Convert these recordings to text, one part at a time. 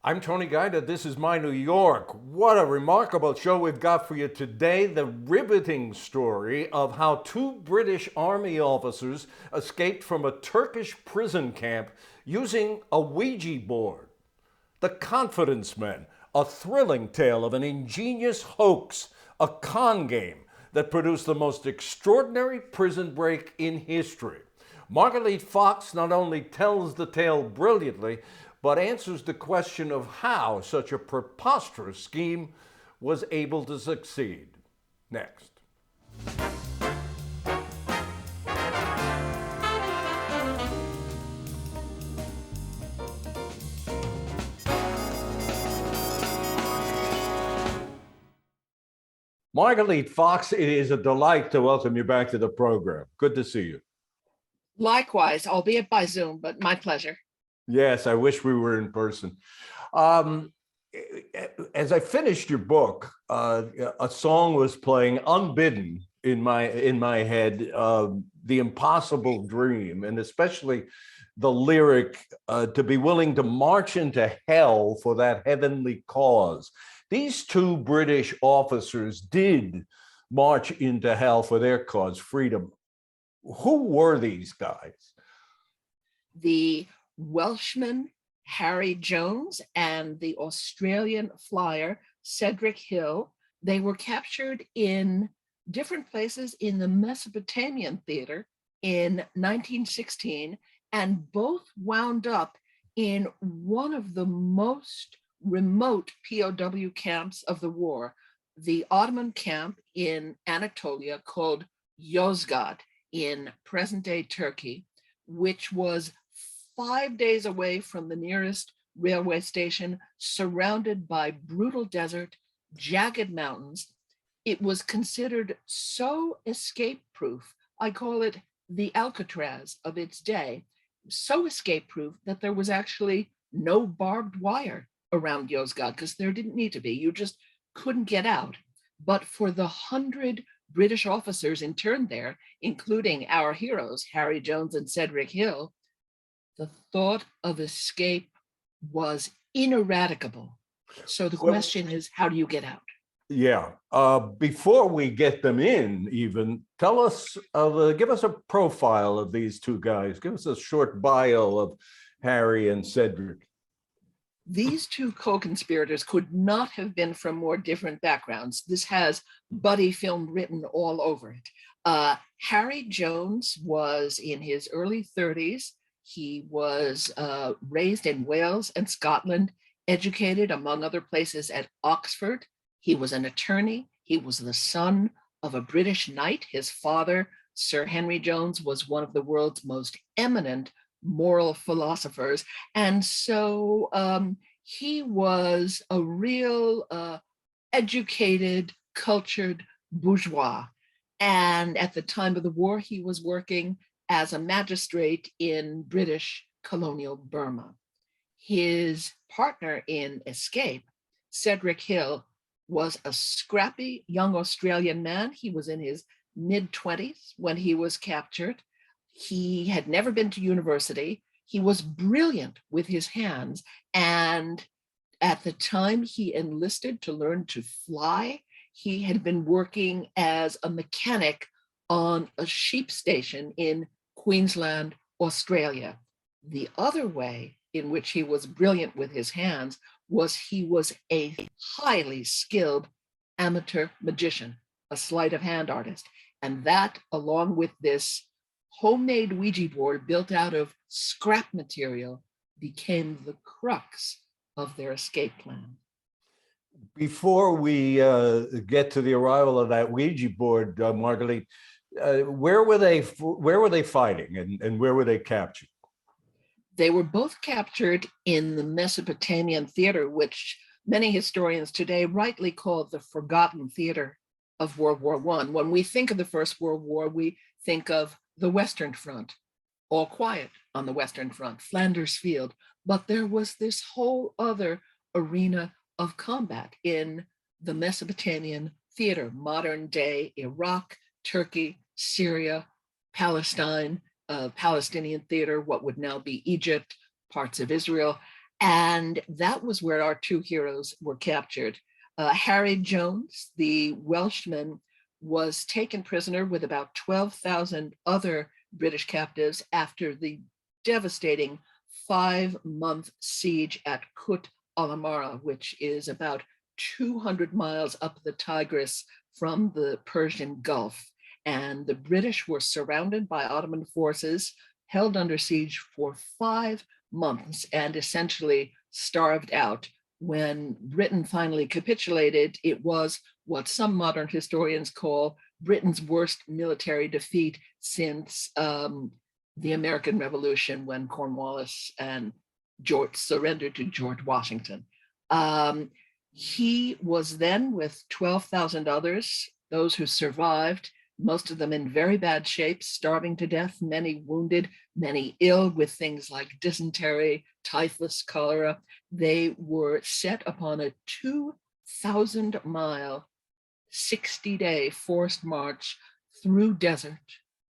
I'm Tony Guida. This is My New York. What a remarkable show we've got for you today. The riveting story of how two British Army officers escaped from a Turkish prison camp using a Ouija board. The Confidence Men, a thrilling tale of an ingenious hoax, a con game that produced the most extraordinary prison break in history. Margalit Fox not only tells the tale brilliantly, but answers the question of how such a preposterous scheme was able to succeed. Next. Margalit Fox, it is a delight to welcome you back to the program. Good to see you. Likewise, albeit by Zoom, but my pleasure. Yes, I wish we were in person. Um, as I finished your book, a song was playing unbidden in my head, "The Impossible Dream," and especially the lyric, "To be willing to march into hell for that heavenly cause." These two British officers did march into hell for their cause, freedom. Who were these guys? The Welshman Harry Jones and the Australian flyer Cedric Hill, they were captured in different places in the Mesopotamian theater in 1916, and both wound up in one of the most remote POW camps of the war, the Ottoman camp in Anatolia called Yozgat in present-day Turkey, which was 5 days away from the nearest railway station, surrounded by brutal desert, jagged mountains. It was considered so escape-proof. I call it the Alcatraz of its day, so escape-proof that there was actually no barbed wire around Yozgat because there didn't need to be. You just couldn't get out. But for the 100 British officers interned there, including our heroes, Harry Jones and Cedric Hill, the thought of escape was ineradicable. So the question is, how do you get out? Yeah. Before we get them in, even tell us, give us a profile of these two guys. Give us a short bio of Harry and Cedric. These two co-conspirators could not have been from more different backgrounds. This has buddy film written all over it. Harry Jones was in his early 30s. He was raised in Wales and Scotland, educated, among other places, at Oxford. He was an attorney. He was the son of a British knight. His father, Sir Henry Jones, was one of the world's most eminent moral philosophers. And so he was a real educated, cultured bourgeois. And at the time of the war, he was working as a magistrate in British colonial Burma. His partner in escape, Cedric Hill, was a scrappy young Australian man. He was in his mid-20s when he was captured. He had never been to university. He was brilliant with his hands. And at the time he enlisted to learn to fly, he had been working as a mechanic on a sheep station in Queensland, Australia. The other way in which he was brilliant with his hands was he was a highly skilled amateur magician, a sleight of hand artist. And that, along with this homemade Ouija board built out of scrap material, became the crux of their escape plan. Before we get to the arrival of that Ouija board, Margalit, where were they fighting, and where were they captured? They were both captured in the Mesopotamian theater, which many historians today rightly call the forgotten theater of World War I. When we think of the First World War, we think of the Western Front, all quiet on the Western Front, Flanders Field. But there was this whole other arena of combat in the Mesopotamian theater, modern day Iraq, Turkey, Syria, Palestine, Palestinian theater, what would now be Egypt, parts of Israel. And that was where our two heroes were captured. Harry Jones, the Welshman, was taken prisoner with about 12,000 other British captives after the devastating 5-month siege at Kut al-Amara, which is about 200 miles up the Tigris from the Persian Gulf. And the British were surrounded by Ottoman forces, held under siege for 5 months, and essentially starved out. When Britain finally capitulated, it was what some modern historians call Britain's worst military defeat since the American Revolution, when Cornwallis and George surrendered to George Washington. He was then with 12,000 others, those who survived, most of them in very bad shape, starving to death, many wounded, many ill with things like dysentery, typhus, cholera. They were set upon a 2,000-mile, 60-day forced march through desert,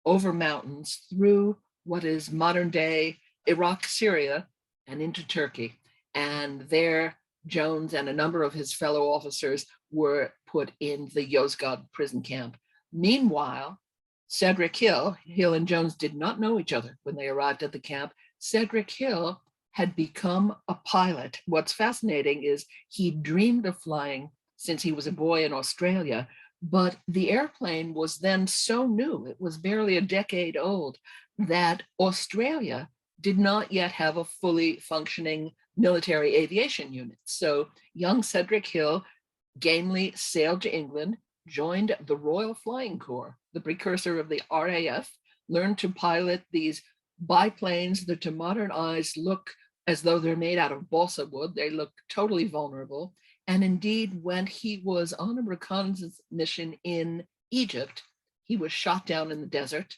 over mountains, through what is modern-day Iraq, Syria, and into Turkey. And there, Jones and a number of his fellow officers were put in the Yozgad prison camp. Meanwhile, Cedric Hill and Jones did not know each other when they arrived at the camp. Cedric Hill had become a pilot. What's fascinating is he dreamed of flying since he was a boy in Australia, but the airplane was then so new, it was barely a decade old, that Australia did not yet have a fully functioning military aviation unit. So young Cedric Hill gamely sailed to England, joined the Royal Flying Corps, the precursor of the RAF, learned to pilot these biplanes that to modern eyes look as though they're made out of balsa wood. They look totally vulnerable. And indeed, when he was on a reconnaissance mission in Egypt, he was shot down in the desert,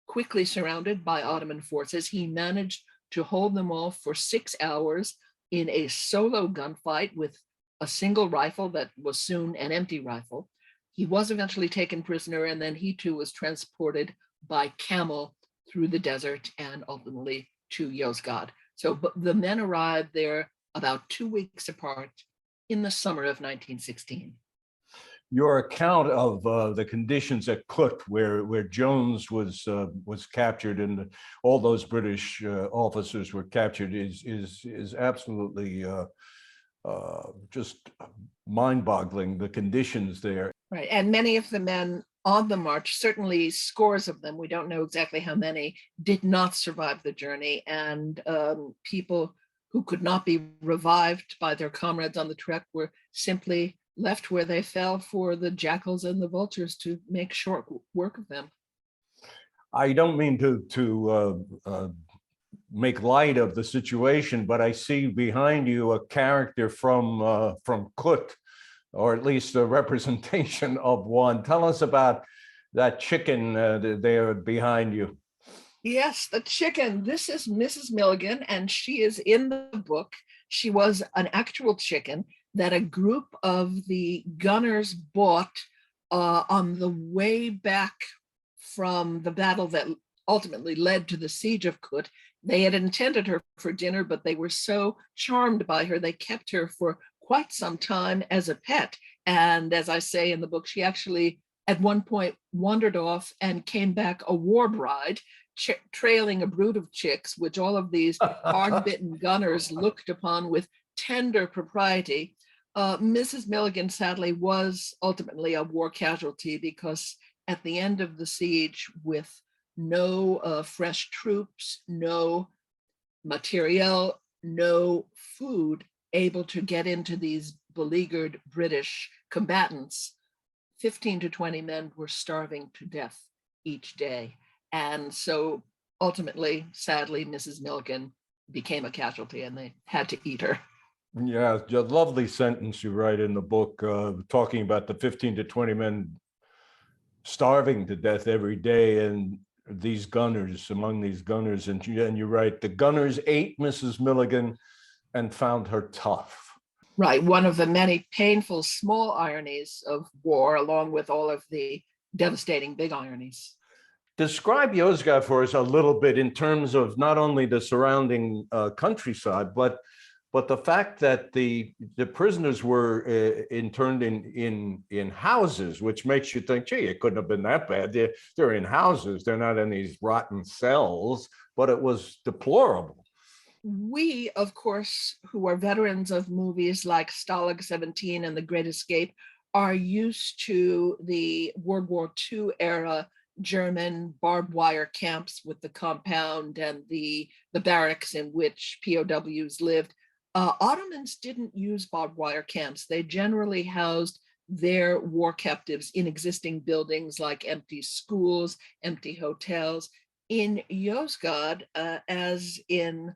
quickly surrounded by Ottoman forces. He managed to hold them off for 6 hours in a solo gunfight with a single rifle that was soon an empty rifle. He was eventually taken prisoner, and then he too was transported by camel through the desert and ultimately to Yozgad. So the men arrived there about 2 weeks apart in the summer of 1916. Your account of the conditions at Kut, where Jones was captured and all those British officers were captured, is absolutely just mind-boggling. The conditions there. Right, and many of the men on the march, certainly scores of them, we don't know exactly how many, did not survive the journey, and people who could not be revived by their comrades on the trek were simply left where they fell for the jackals and the vultures to make short work of them. I don't mean to make light of the situation, but I see behind you a character from Kut, or at least a representation of one. Tell us about that chicken there behind you. Yes, the chicken. This is Mrs. Milligan, and she is in the book. She was an actual chicken that a group of the gunners bought on the way back from the battle that ultimately led to the siege of Kut. They had intended her for dinner, but they were so charmed by her, they kept her for quite some time as a pet. And as I say in the book, she actually at one point wandered off and came back a war bride, trailing a brood of chicks, which all of these hard-bitten gunners looked upon with tender propriety. Mrs. Milligan, sadly, was ultimately a war casualty because at the end of the siege, with no fresh troops, no materiel, no food able to get into these beleaguered British combatants, 15 to 20 men were starving to death each day. And so ultimately, sadly, Mrs. Milligan became a casualty and they had to eat her. Yeah, a lovely sentence you write in the book, talking about the 15 to 20 men starving to death every day, and these gunners, among these gunners, and you write, the gunners ate Mrs. Milligan and found her tough. Right, one of the many painful small ironies of war, along with all of the devastating big ironies. Describe Yozgad for us a little bit in terms of not only the surrounding countryside, but But the fact that the prisoners were interned in houses, which makes you think, gee, it couldn't have been that bad. They're in houses. They're not in these rotten cells. But it was deplorable. We, of course, who are veterans of movies like Stalag 17 and The Great Escape, are used to the World War II era German barbed wire camps with the compound and the barracks in which POWs lived. Ottomans didn't use barbed wire camps. They generally housed their war captives in existing buildings like empty schools, empty hotels. In Yozgad, as in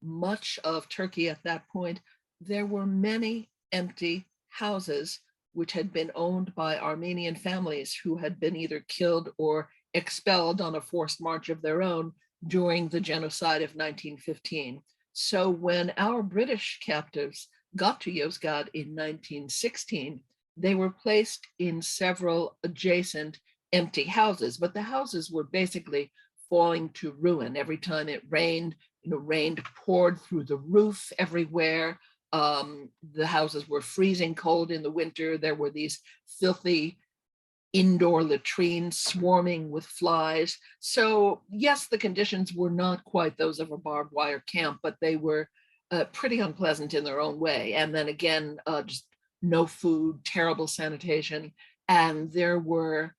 much of Turkey at that point, there were many empty houses which had been owned by Armenian families who had been either killed or expelled on a forced march of their own during the genocide of 1915. So when our British captives got to Yozgad in 1916, they were placed in several adjacent empty houses, but the houses were basically falling to ruin every time it rained. Rain poured through the roof everywhere. The houses were freezing cold in the winter. There were these filthy indoor latrines swarming with flies. So yes, the conditions were not quite those of a barbed wire camp, but they were pretty unpleasant in their own way. And then again, just no food, terrible sanitation. And there were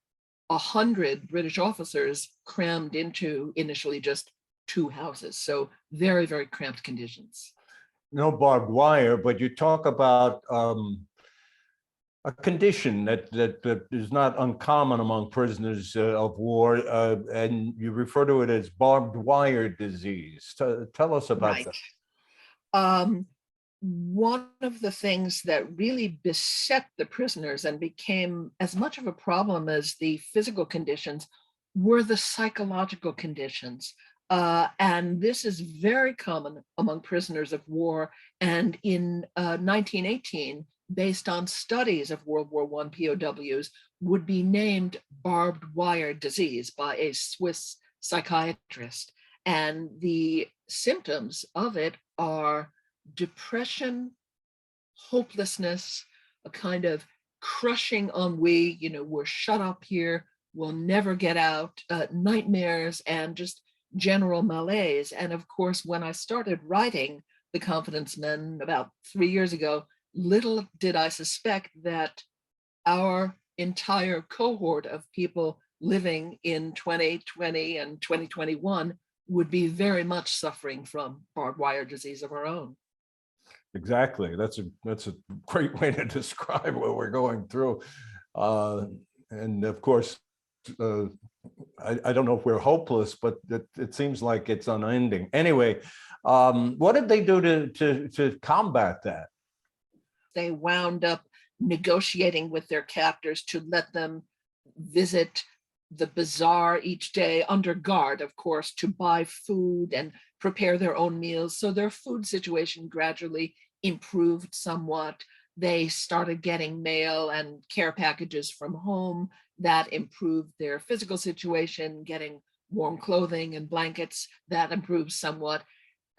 100 British officers crammed into initially just 2 houses. So very, very cramped conditions. No barbed wire, but you talk about a condition that is not uncommon among prisoners of war, and you refer to it as barbed wire disease. Tell us about that. One of the things that really beset the prisoners and became as much of a problem as the physical conditions were the psychological conditions. And this is very common among prisoners of war. And in 1918, based on studies of World War I POWs, would be named barbed wire disease by a Swiss psychiatrist. And the symptoms of it are depression, hopelessness, a kind of crushing ennui, we're shut up here, we'll never get out, nightmares, and just general malaise. And of course, when I started writing The Confidence Men about 3 years ago, little did I suspect that our entire cohort of people living in 2020 and 2021 would be very much suffering from barbed wire disease of our own. Exactly. That's a great way to describe what we're going through. And of course, I don't know if we're hopeless, but it seems like it's unending. Anyway, what did they do to combat that? They wound up negotiating with their captors to let them visit the bazaar each day under guard, of course, to buy food and prepare their own meals. So their food situation gradually improved somewhat. They started getting mail and care packages from home that improved their physical situation, getting warm clothing and blankets that improved somewhat.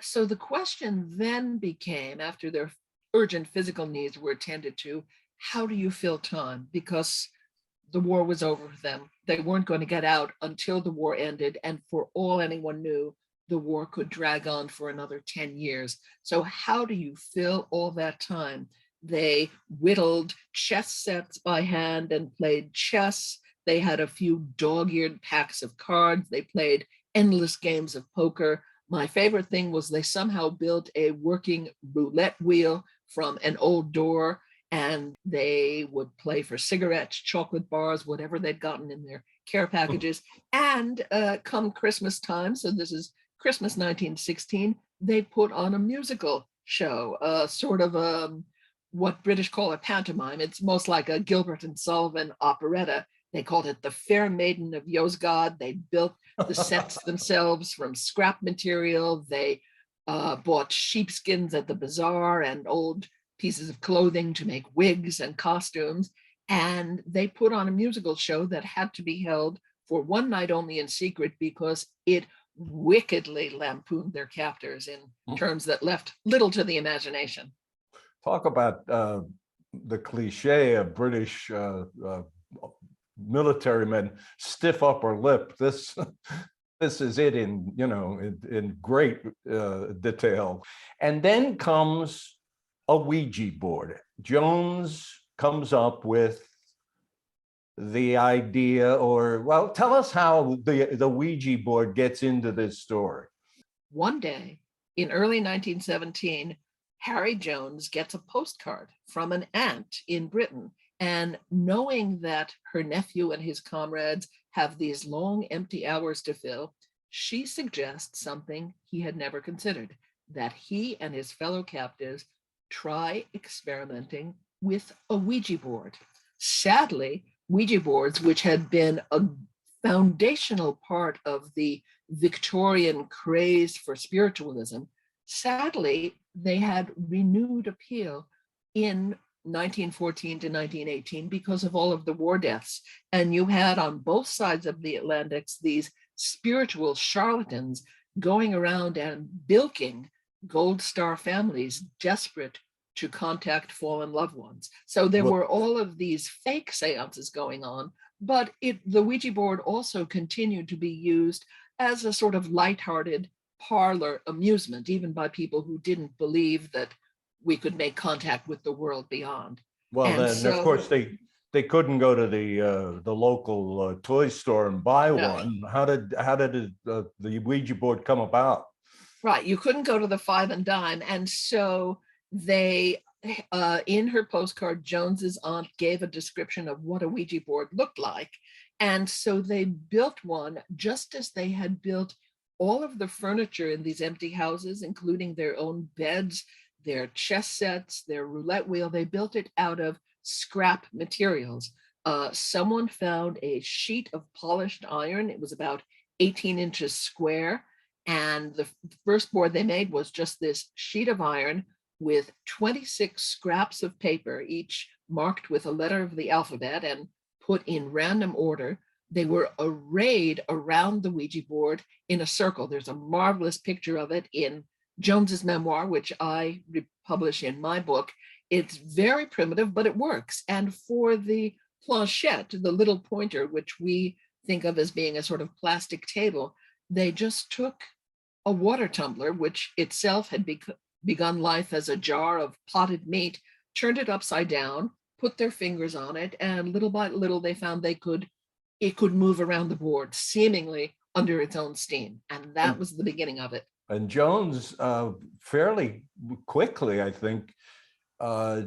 So the question then became, after their urgent physical needs were attended to, how do you fill time? Because the war was over for them. They weren't going to get out until the war ended. And for all anyone knew, the war could drag on for another 10 years. So how do you fill all that time? They whittled chess sets by hand and played chess. They had a few dog-eared packs of cards. They played endless games of poker. My favorite thing was they somehow built a working roulette wheel from an old door, and they would play for cigarettes, chocolate bars, whatever they'd gotten in their care packages. And come Christmas time, so this is Christmas 1916, they put on a musical show, sort of what British call a pantomime. It's most like a Gilbert and Sullivan operetta. They called it The Fair Maiden of Yozgad. They built the sets themselves from scrap material. They bought sheepskins at the bazaar and old pieces of clothing to make wigs and costumes. And they put on a musical show that had to be held for one night only in secret because it wickedly lampooned their captors in terms that left little to the imagination. Talk about the cliche of British military men, stiff upper lip. This is it in, in great detail. And then comes a Ouija board. Jones comes up with the idea, or, well, tell us how the Ouija board gets into this story. One day in early 1917, Harry Jones gets a postcard from an aunt in Britain. And knowing that her nephew and his comrades have these long empty hours to fill, she suggests something he had never considered, that he and his fellow captives try experimenting with a Ouija board. Sadly, Ouija boards, which had been a foundational part of the Victorian craze for spiritualism, sadly, they had renewed appeal in 1914 to 1918 because of all of the war deaths. And you had on both sides of the Atlantics these spiritual charlatans going around and bilking Gold Star families desperate to contact fallen loved ones. So there were all of these fake seances going on, but the Ouija board also continued to be used as a sort of lighthearted parlor amusement, even by people who didn't believe that we could make contact with the world beyond. Well, and then so, of course they couldn't go to the local toy store and buy one. How did the Ouija board come about? Right, you couldn't go to the Five and Dime, and so they, in her postcard, Jones's aunt gave a description of what a Ouija board looked like, and so they built one just as they had built all of the furniture in these empty houses, including their own beds, their chess sets, their roulette wheel. They built it out of scrap materials. Someone found a sheet of polished iron. It was about 18 inches square. And the first board they made was just this sheet of iron with 26 scraps of paper, each marked with a letter of the alphabet and put in random order. They were arrayed around the Ouija board in a circle. There's a marvelous picture of it in Jones's memoir, which I republish in my book. It's very primitive, but it works. And for the planchette, the little pointer, which we think of as being a sort of plastic table, they just took a water tumbler, which itself had begun life as a jar of potted meat, turned it upside down, put their fingers on it, and little by little they found it could move around the board, seemingly under its own steam. And that was the beginning of it. And Jones fairly quickly, I think,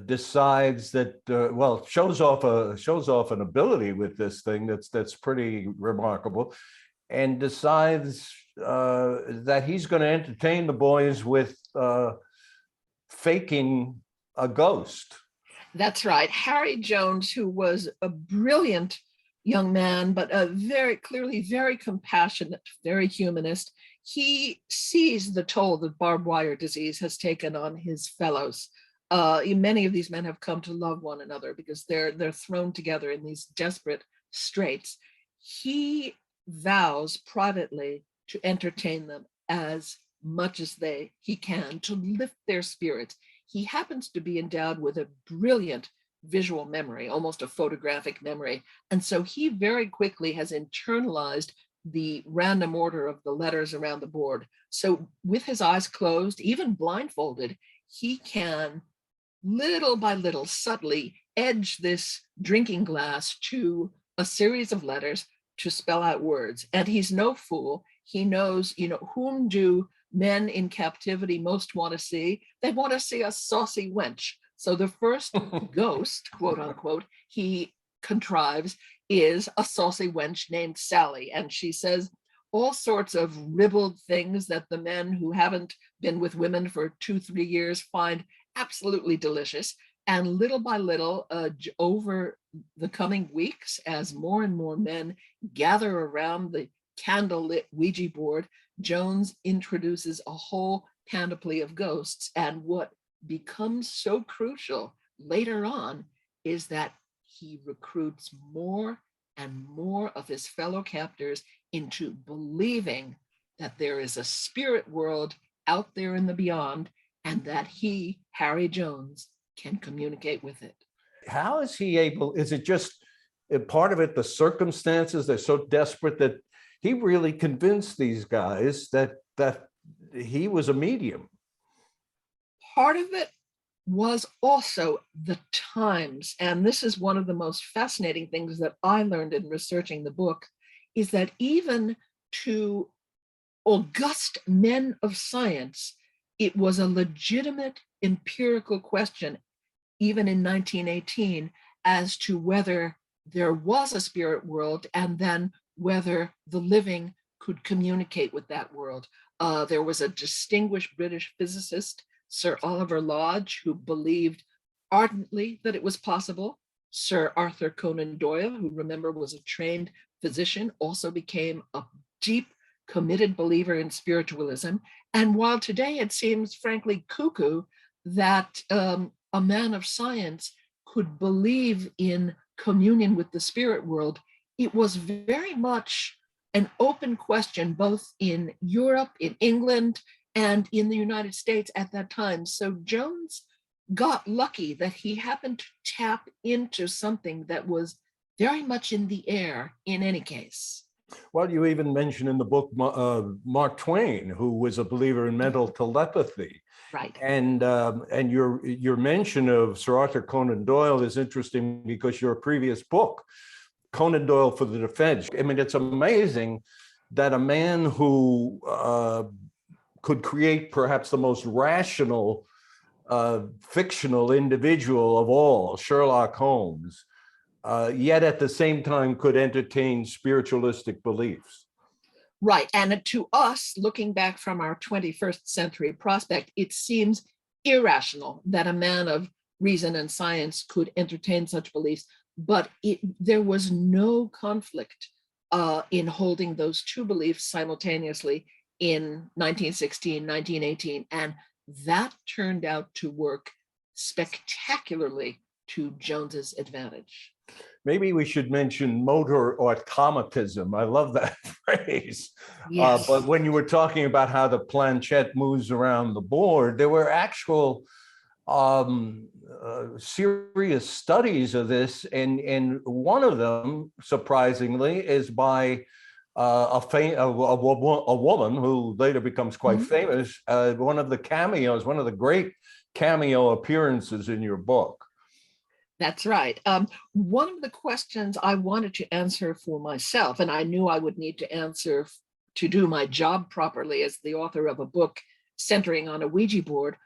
decides that shows off an ability with this thing that's pretty remarkable, and decides that he's going to entertain the boys with faking a ghost. That's right. Harry Jones, who was a brilliant young man, but very clearly very compassionate, very humanist, he sees the toll that barbed wire disease has taken on his fellows. Many of these men have come to love one another because they're thrown together in these desperate straits. He vows privately to entertain them as much as he can, to lift their spirits. He happens to be endowed with a brilliant visual memory, almost a photographic memory. And so he very quickly has internalized the random order of the letters around the board. So with his eyes closed, even blindfolded, he can little by little subtly edge this drinking glass to a series of letters to spell out words. And he's no fool. He knows, whom do men in captivity most want to see? They want to see a saucy wench. So the first ghost, quote unquote, he contrives is a saucy wench named Sally. And she says all sorts of ribald things that the men who haven't been with women for 2-3 years find absolutely delicious. And little by little, over the coming weeks, as more and more men gather around the candlelit Ouija board, Jones introduces a whole panoply of ghosts. And what becomes so crucial later on is that he recruits more and more of his fellow captors into believing that there is a spirit world out there in the beyond, and that he, Harry Jones, can communicate with it. How is he able? Is it just part of it, the circumstances? They're so desperate that he really convinced these guys that he was a medium. Part of it was also the times, and this is one of the most fascinating things that I learned in researching the book, is that even to august men of science, it was a legitimate empirical question, even in 1918, as to whether there was a spirit world and then whether the living could communicate with that world. There was a distinguished British physicist, Sir Oliver Lodge, who believed ardently that it was possible. Sir Arthur Conan Doyle, who, remember, was a trained physician, also became a deep, committed believer in spiritualism. And while today it seems frankly cuckoo that a man of science could believe in communion with the spirit world, it was very much an open question, both in Europe, in England, and in the United States at that time. So Jones got lucky that he happened to tap into something that was very much in the air in any case. Well, you even mention in the book Mark Twain, who was a believer in mental telepathy. Right. And your mention of Sir Arthur Conan Doyle is interesting because your previous book, Conan Doyle for the Defense. I mean, it's amazing that a man who could create perhaps the most rational fictional individual of all, Sherlock Holmes, yet at the same time could entertain spiritualistic beliefs. Right. And to us, looking back from our 21st century prospect, it seems irrational that a man of reason and science could entertain such beliefs. But there was no conflict in holding those two beliefs simultaneously in 1916, 1918. And that turned out to work spectacularly to Jones's advantage. Maybe we should mention motor automatism. I love that phrase. Yes. But when you were talking about how the planchette moves around the board, there were actual serious studies of this. And one of them, surprisingly, is by a woman who later becomes quite famous, one of the great cameo appearances in your book. That's right. One of the questions I wanted to answer for myself, and I knew I would need to answer to do my job properly as the author of a book centering on a Ouija board,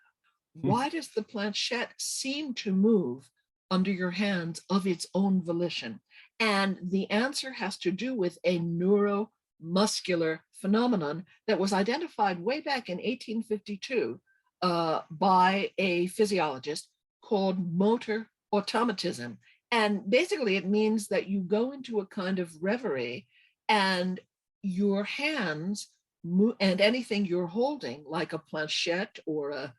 why does the planchette seem to move under your hands of its own volition? And the answer has to do with a neuromuscular phenomenon that was identified way back in 1852 by a physiologist called motor automatism. And basically it means that you go into a kind of reverie and your hands move, and anything you're holding, like a planchette or a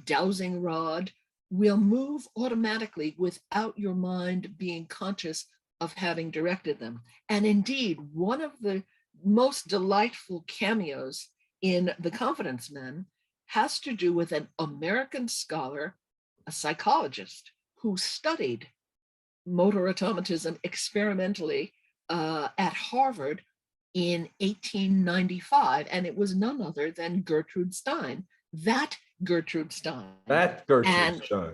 dowsing rod, will move automatically without your mind being conscious of having directed them. And indeed, one of the most delightful cameos in The Confidence Men has to do with an American scholar, a psychologist, who studied motor automatism experimentally at Harvard in 1895. And it was none other than Gertrude Stein, that Gertrude Stein.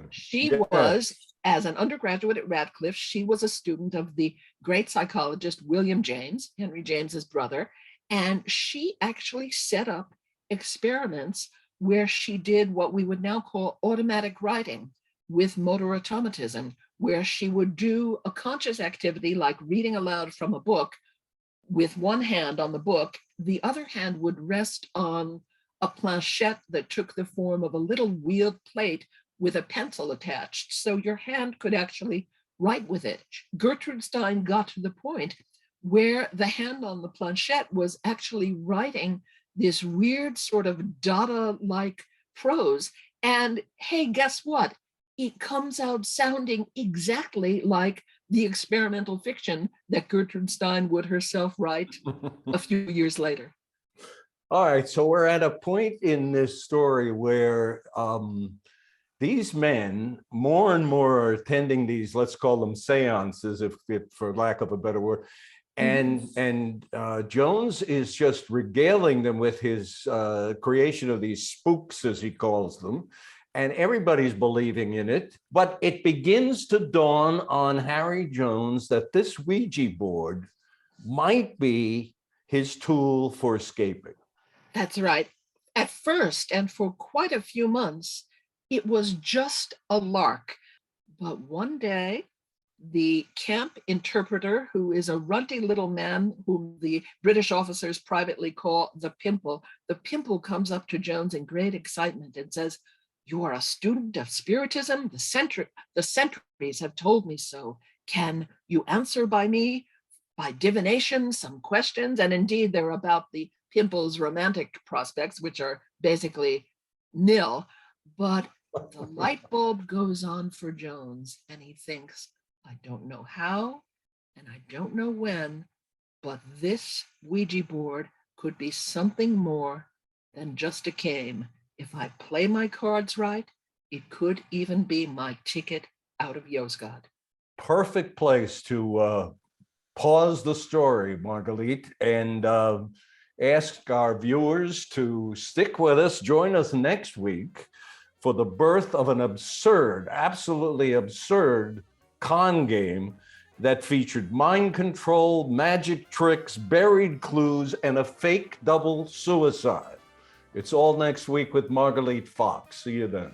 She was, as an undergraduate at Radcliffe, she was a student of the great psychologist William James, Henry James's brother. And she actually set up experiments where she did what we would now call automatic writing with motor automatism, where she would do a conscious activity like reading aloud from a book with one hand on the book. The other hand would rest on a planchette that took the form of a little wheeled plate with a pencil attached. So your hand could actually write with it. Gertrude Stein got to the point where the hand on the planchette was actually writing this weird sort of Dada-like prose. And hey, guess what? It comes out sounding exactly like the experimental fiction that Gertrude Stein would herself write a few years later. All right, so we're at a point in this story where these men more and more are attending these, let's call them seances, if for lack of a better word. And Jones is just regaling them with his creation of these spooks, as he calls them, and everybody's believing in it. But it begins to dawn on Harry Jones that this Ouija board might be his tool for escaping. That's right. At first, and for quite a few months, it was just a lark. But one day, the camp interpreter, who is a runty little man whom the British officers privately call the Pimple comes up to Jones in great excitement and says, "You are a student of Spiritism? The sentries have told me so. Can you answer by divination some questions?" And indeed, they're about the Pimple's romantic prospects, which are basically nil. But the light bulb goes on for Jones, and he thinks, I don't know how, and I don't know when, but this Ouija board could be something more than just a game. If I play my cards right, it could even be my ticket out of Yozgad. Perfect place to pause the story, Margalit, and ask our viewers to stick with us. Join us next week for the birth of an absurd, absolutely absurd con game that featured mind control, magic tricks, buried clues, and a fake double suicide. It's all next week with Margalit Fox. See you then.